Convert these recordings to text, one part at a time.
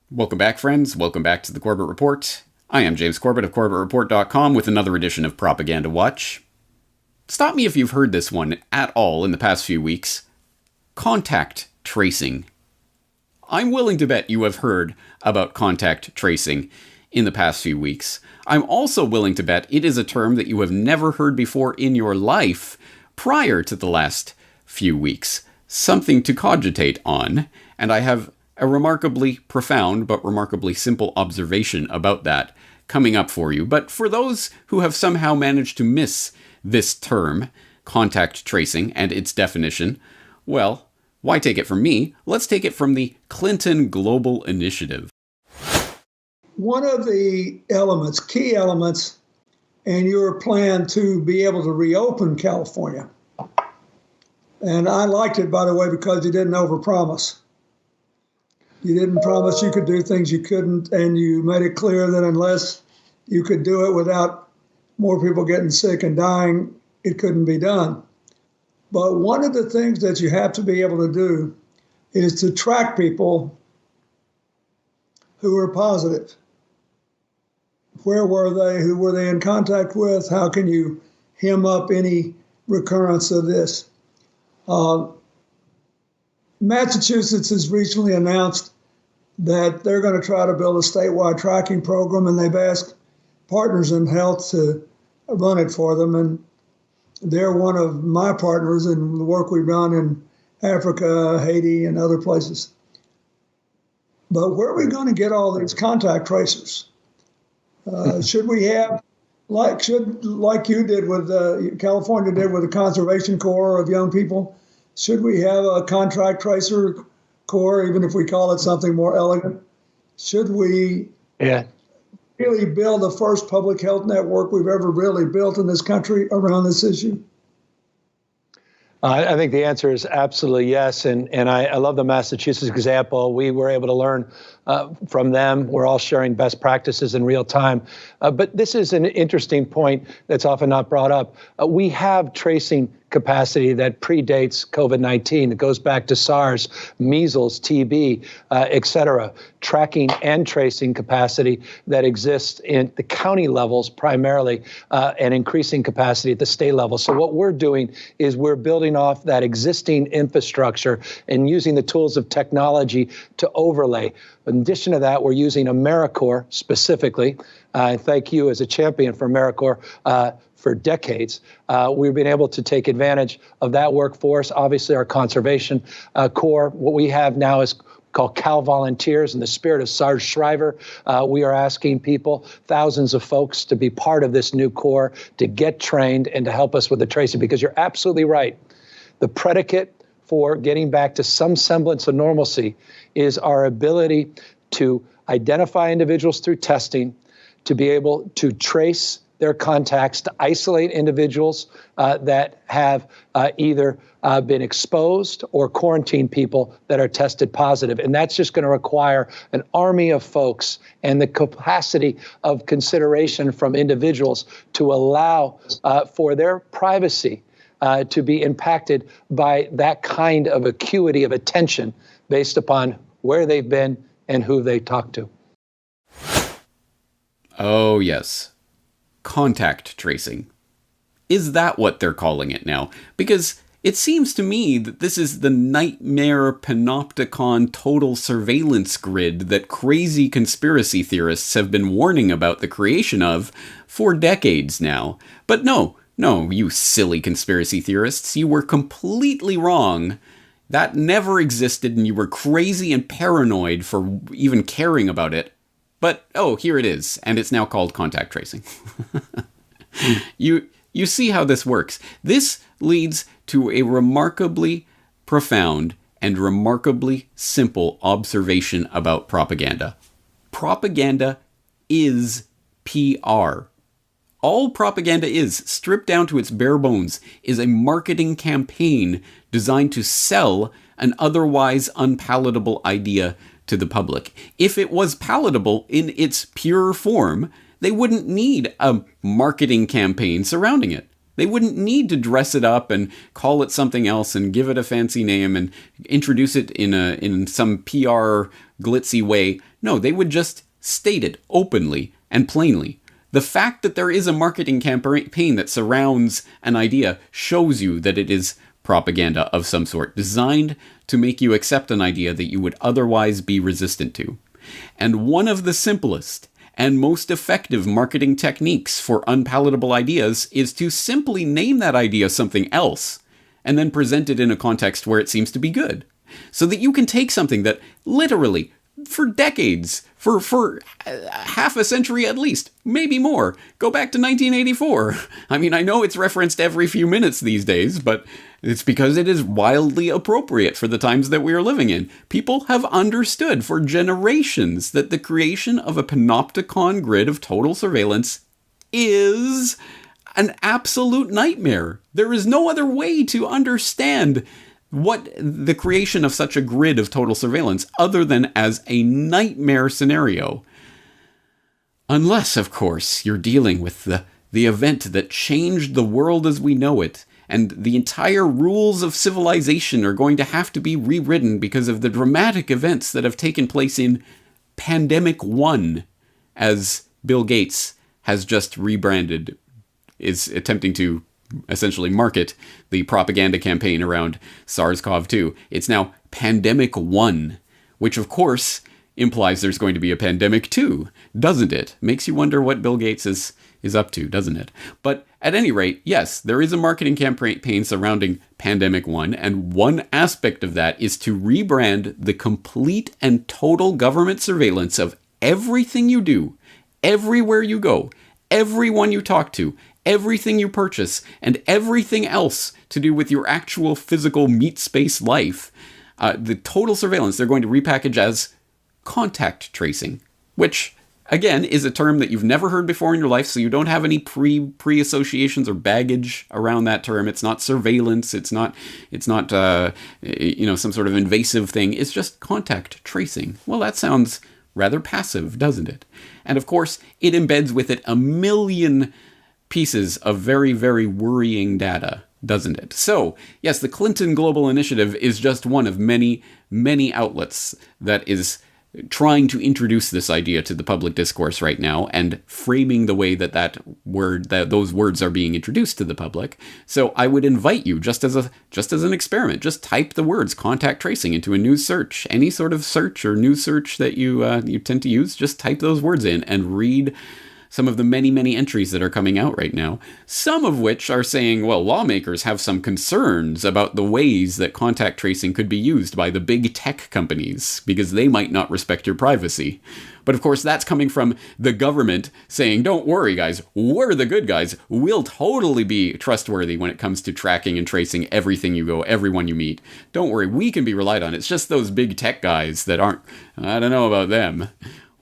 Welcome back, friends. Welcome back to the Corbett Report. I am James Corbett of corbettreport.com with another edition of Propaganda Watch. Stop me if you've heard this one at all in the past few weeks. Contact tracing. I'm willing to bet you have heard about contact tracing in the past few weeks. I'm also willing to bet it is a term that you have never heard before in your life prior to the last few weeks. Something to cogitate on, and I have a remarkably profound but remarkably simple observation about that coming up for you. But for those who have somehow managed to miss this term, contact tracing, and its definition, well, why take it from me? Let's take it from the Clinton Global Initiative. One of the elements, key elements, in your plan to be able to reopen California, and I liked it, by the way, because you didn't overpromise. You didn't promise you could do things you couldn't, and you made it clear that unless you could do it without more people getting sick and dying, it couldn't be done. But one of the things that you have to be able to do is to track people who are positive. Where were they? Who were they in contact with? How can you hem up any recurrence of this? Massachusetts has recently announced that they're going to try to build a statewide tracking program, and they've asked Partners in Health to run it for them. And they're one of my partners in the work we've done in Africa, Haiti, and other places. But where are we going to get all these contact tracers? Should we have, like you did with California did with the Conservation Corps of young people, should we have a contact tracer corps, even if we call it something more elegant? Should we really build the first public health network we've ever really built in this country around this issue? I think the answer is absolutely yes. And I love the Massachusetts example. We were able to learn from them. We're all sharing best practices in real time. But this is an interesting point that's often not brought up. We have tracing capacity that predates COVID-19. It goes back to SARS, measles, TB, et cetera. Tracking and tracing capacity that exists in the county levels primarily, and increasing capacity at the state level. So what we're doing is we're building off that existing infrastructure and using the tools of technology to overlay. In addition to that, we're using AmeriCorps specifically. And thank you as a champion for AmeriCorps for decades. We've been able to take advantage of that workforce. Obviously, our Conservation Corps, what we have now is called Cal Volunteers. In the spirit of Sarge Shriver, we are asking people, thousands of folks, to be part of this new corps, to get trained and to help us with the tracing, because you're absolutely right. The predicate for getting back to some semblance of normalcy is our ability to identify individuals through testing, to be able to trace their contacts, to isolate individuals that have either been exposed or quarantine people that are tested positive. And that's just going to require an army of folks and the capacity of consideration from individuals to allow for their privacy to be impacted by that kind of acuity of attention based upon where they've been and who they talked to. Oh, yes. Contact tracing. Is that what they're calling it now? Because it seems to me that this is the nightmare panopticon total surveillance grid that crazy conspiracy theorists have been warning about the creation of for decades now. But no, you silly conspiracy theorists, you were completely wrong. That never existed, and you were crazy and paranoid for even caring about it. But, oh, here it is, and it's now called contact tracing. You see how this works. This leads to a remarkably profound and remarkably simple observation about propaganda. Propaganda is PR. All propaganda is, stripped down to its bare bones, is a marketing campaign designed to sell an otherwise unpalatable idea to the public. If it was palatable in its pure form, they wouldn't need a marketing campaign surrounding it. They wouldn't need to dress it up and call it something else and give it a fancy name and introduce it in some PR glitzy way. No, they would just state it openly and plainly. The fact that there is a marketing campaign that surrounds an idea shows you that it is propaganda of some sort, designed to make you accept an idea that you would otherwise be resistant to. And one of the simplest and most effective marketing techniques for unpalatable ideas is to simply name that idea something else and then present it in a context where it seems to be good. So that you can take something that literally, for decades, for half a century at least, maybe more, go back to 1984. I mean, I know it's referenced every few minutes these days, but it's because it is wildly appropriate for the times that we are living in. People have understood for generations that the creation of a panopticon grid of total surveillance is an absolute nightmare. There is no other way to understand what the creation of such a grid of total surveillance other than as a nightmare scenario. Unless, of course, you're dealing with the event that changed the world as we know it, and the entire rules of civilization are going to have to be rewritten because of the dramatic events that have taken place in Pandemic 1, as Bill Gates has just rebranded, is attempting to essentially market the propaganda campaign around SARS-CoV-2. It's now Pandemic 1, which of course implies there's going to be a Pandemic 2, doesn't it? Makes you wonder what Bill Gates is up to, doesn't it? But at any rate, yes, there is a marketing campaign surrounding Pandemic 1, and one aspect of that is to rebrand the complete and total government surveillance of everything you do, everywhere you go, everyone you talk to, everything you purchase, and everything else to do with your actual physical meat space life. The total surveillance they're going to repackage as contact tracing, which, again, is a term that you've never heard before in your life, so you don't have any pre-associations or baggage around that term. It's not surveillance. It's not some sort of invasive thing. It's just contact tracing. Well, that sounds rather passive, doesn't it? And of course, it embeds with it a million pieces of very, very worrying data, doesn't it? So, yes, the Clinton Global Initiative is just one of many, many outlets that is trying to introduce this idea to the public discourse right now and framing the way that those words are being introduced to the public. So I would invite you, just as an experiment, just type the words contact tracing into a news search, any sort of search or news search that you tend to use. Just type those words in and read some of the many, many entries that are coming out right now, some of which are saying, well, lawmakers have some concerns about the ways that contact tracing could be used by the big tech companies because they might not respect your privacy. But of course, that's coming from the government saying, don't worry, guys, we're the good guys. We'll totally be trustworthy when it comes to tracking and tracing everything you go, everyone you meet. Don't worry, we can be relied on. It's just those big tech guys that aren't, I don't know about them.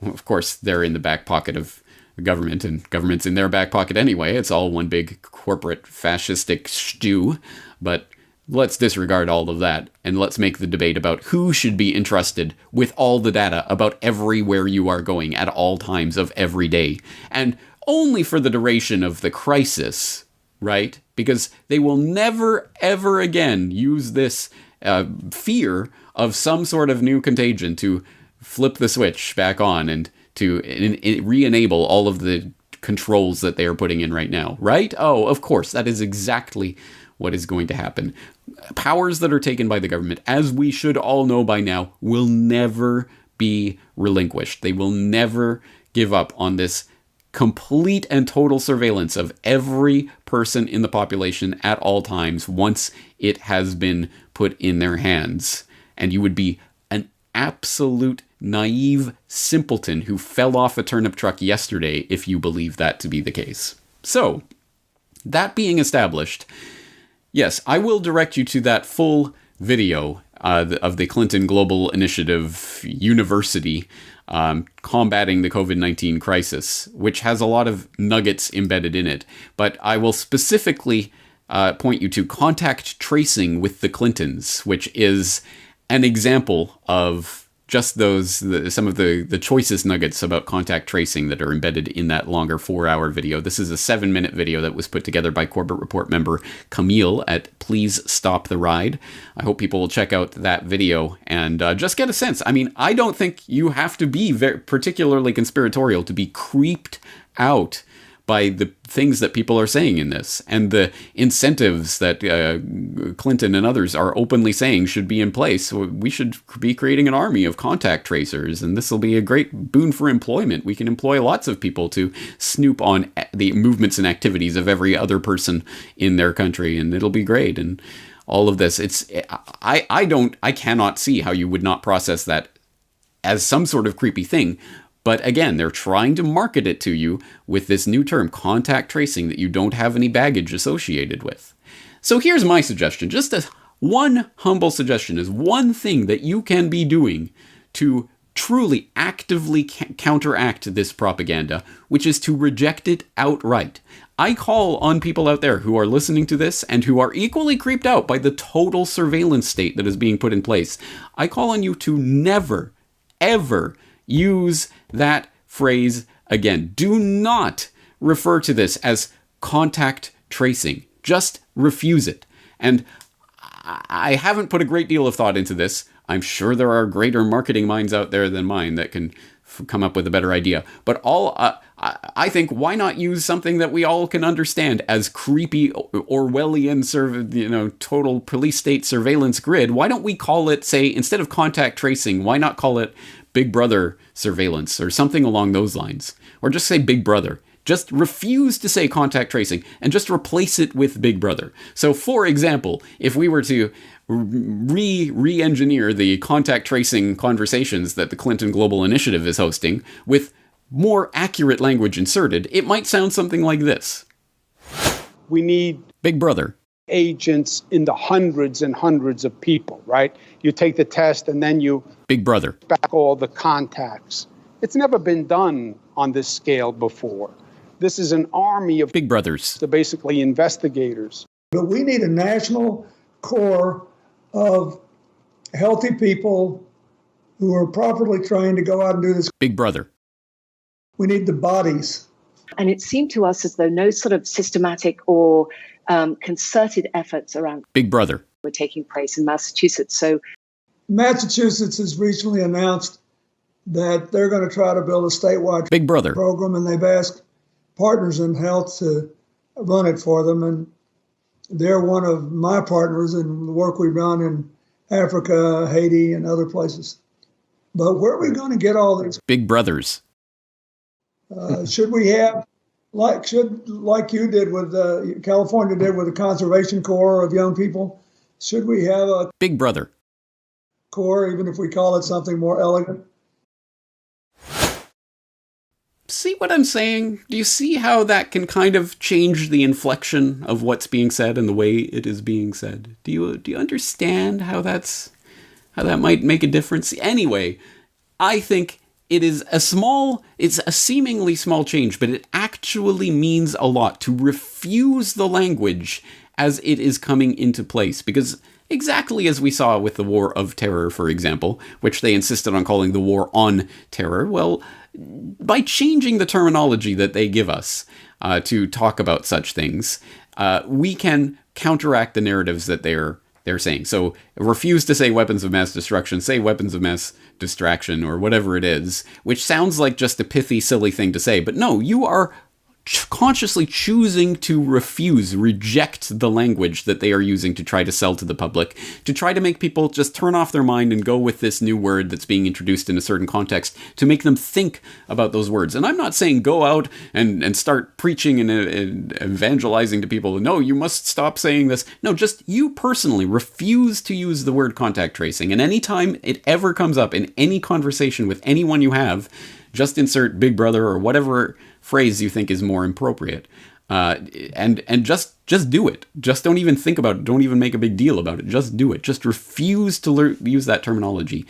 Of course, they're in the back pocket of the government, and government's in their back pocket anyway. It's all one big corporate fascistic stew. But let's disregard all of that, and let's make the debate about who should be entrusted with all the data about everywhere you are going at all times of every day. And only for the duration of the crisis, right? Because they will never, ever again use this fear of some sort of new contagion to flip the switch back on and to re-enable all of the controls that they are putting in right now, right? Oh, of course, that is exactly what is going to happen. Powers that are taken by the government, as we should all know by now, will never be relinquished. They will never give up on this complete and total surveillance of every person in the population at all times once it has been put in their hands. And you would be an absolute naive simpleton who fell off a turnip truck yesterday if you believe that to be the case. So, that being established, yes, I will direct you to that full video of the Clinton Global Initiative University combating the COVID-19 crisis, which has a lot of nuggets embedded in it. But I will specifically point you to contact tracing with the Clintons, which is an example of just some of the choicest nuggets about contact tracing that are embedded in that longer 4-hour video. This is a 7-minute video that was put together by Corbett Report member Camille at Please Stop the Ride. I hope people will check out that video and just get a sense. I mean, I don't think you have to be particularly conspiratorial to be creeped out by the things that people are saying in this, and the incentives that Clinton and others are openly saying should be in place. We should be creating an army of contact tracers, and this will be a great boon for employment. We can employ lots of people to snoop on the movements and activities of every other person in their country, and it'll be great. And all of this, I cannot see how you would not process that as some sort of creepy thing. But again, they're trying to market it to you with this new term, contact tracing, that you don't have any baggage associated with. So here's my suggestion, just one humble suggestion, is one thing that you can be doing to truly actively counteract this propaganda, which is to reject it outright. I call on people out there who are listening to this and who are equally creeped out by the total surveillance state that is being put in place. I call on you to never, ever use that phrase again. Do not refer to this as contact tracing. Just refuse it. And I haven't put a great deal of thought into this. I'm sure there are greater marketing minds out there than mine that can come up with a better idea. But I think, why not use something that we all can understand as creepy Orwellian, total police state surveillance grid? Why don't we call it, say, instead of contact tracing, why not call it Big Brother surveillance or something along those lines? Or just say Big Brother. Just refuse to say contact tracing and just replace it with Big Brother. So, for example, if we were to re-engineer the contact tracing conversations that the Clinton Global Initiative is hosting with more accurate language inserted, it might sound something like this. We need Big Brother agents in the hundreds and hundreds of people, right? You take the test and then you Big Brother back all the contacts. It's never been done on this scale before. This is an army of Big Brothers, basically investigators. But we need a national core of healthy people who are properly trained to go out and do this. Big Brother. We need the bodies. And it seemed to us as though no sort of systematic or concerted efforts around Big Brother were taking place in Massachusetts. So Massachusetts has recently announced that they're going to try to build a statewide Big Brother program, and they've asked partners in health to run it for them. And they're one of my partners in the work we've done in Africa, Haiti, and other places. But where are we going to get all these Big Brothers? Should we have, like you did with California did with the Conservation Corps of young people, should we have a Big Brother corps, even if we call it something more elegant? See what I'm saying? Do you see how that can kind of change the inflection of what's being said and the way it is being said? Do you understand how that might make a difference? Anyway, I think it's a seemingly small change, but it actually means a lot to refuse the language as it is coming into place. Because exactly as we saw with the War of Terror, for example, which they insisted on calling the War on Terror, well, by changing the terminology that they give us to talk about such things, we can counteract the narratives that they're saying. So refuse to say weapons of mass destruction, say weapons of mass distraction, or whatever it is, which sounds like just a pithy, silly thing to say. But no, you are consciously choosing to reject the language that they are using to try to sell to the public, to try to make people just turn off their mind and go with this new word that's being introduced in a certain context, to make them think about those words. And I'm not saying go out and start preaching and evangelizing to people, no, you must stop saying this. No, just you personally refuse to use the word contact tracing. And anytime it ever comes up in any conversation with anyone you have, just insert Big Brother or whatever phrase you think is more appropriate, and just do it. Just don't even think about it. Don't even make a big deal about it. Just do it. Just refuse to use that terminology.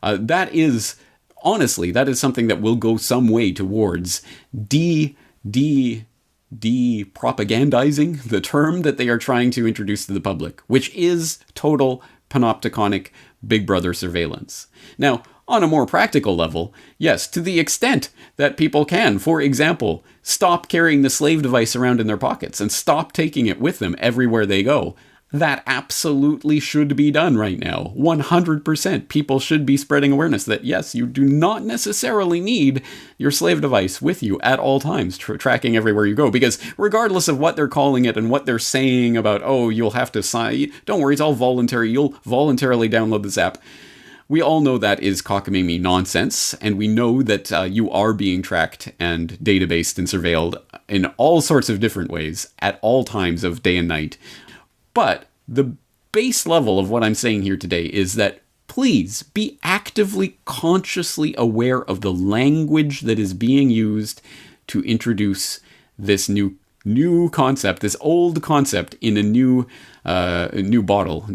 That is something that will go some way towards propagandizing the term that they are trying to introduce to the public, which is total panopticonic Big Brother surveillance. Now, On a more practical level, yes, to the extent that people can, for example, stop carrying the slave device around in their pockets and stop taking it with them everywhere they go. That absolutely should be done right now. 100% people should be spreading awareness that, yes, you do not necessarily need your slave device with you at all times, tracking everywhere you go. Because regardless of what they're calling it and what they're saying about, oh, you'll have to sign, don't worry, it's all voluntary, you'll voluntarily download this app. We all know that is cockamamie nonsense, and we know that you are being tracked and databased and surveilled in all sorts of different ways at all times of day and night. But the base level of what I'm saying here today is that please be actively, consciously aware of the language that is being used to introduce this new concept, this old concept in a new bottle,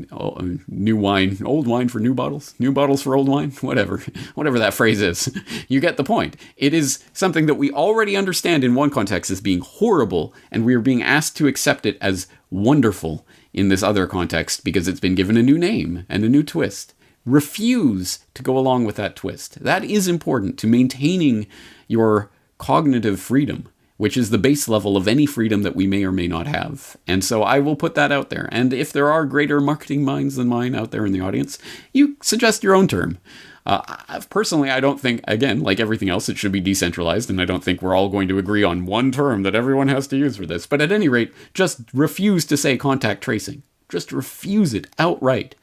new wine, old wine for new bottles for old wine, whatever that phrase is. You get the point. It is something that we already understand in one context as being horrible, and we are being asked to accept it as wonderful in this other context because it's been given a new name and a new twist. Refuse to go along with that twist. That is important to maintaining your cognitive freedom, which is the base level of any freedom that we may or may not have. And so I will put that out there. And if there are greater marketing minds than mine out there in the audience, you suggest your own term. Personally, I don't think, again, like everything else, it should be decentralized, and I don't think we're all going to agree on one term that everyone has to use for this. But at any rate, just refuse to say contact tracing. Just refuse it outright.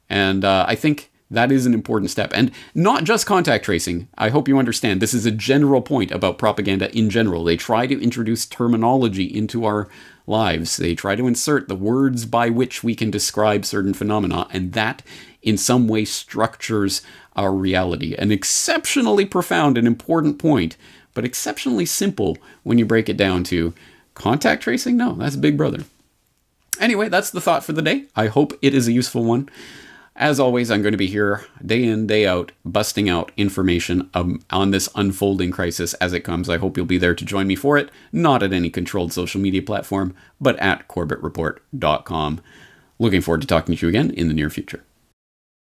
And I think that is an important step. And not just contact tracing. I hope you understand. This is a general point about propaganda in general. They try to introduce terminology into our lives. They try to insert the words by which we can describe certain phenomena, and that in some way structures our reality. An exceptionally profound and important point, but exceptionally simple when you break it down to contact tracing? No, that's Big Brother. Anyway, that's the thought for the day. I hope it is a useful one. As always, I'm going to be here day in, day out, busting out information on this unfolding crisis as it comes. I hope you'll be there to join me for it, not at any controlled social media platform, but at corbettreport.com. Looking forward to talking to you again in the near future.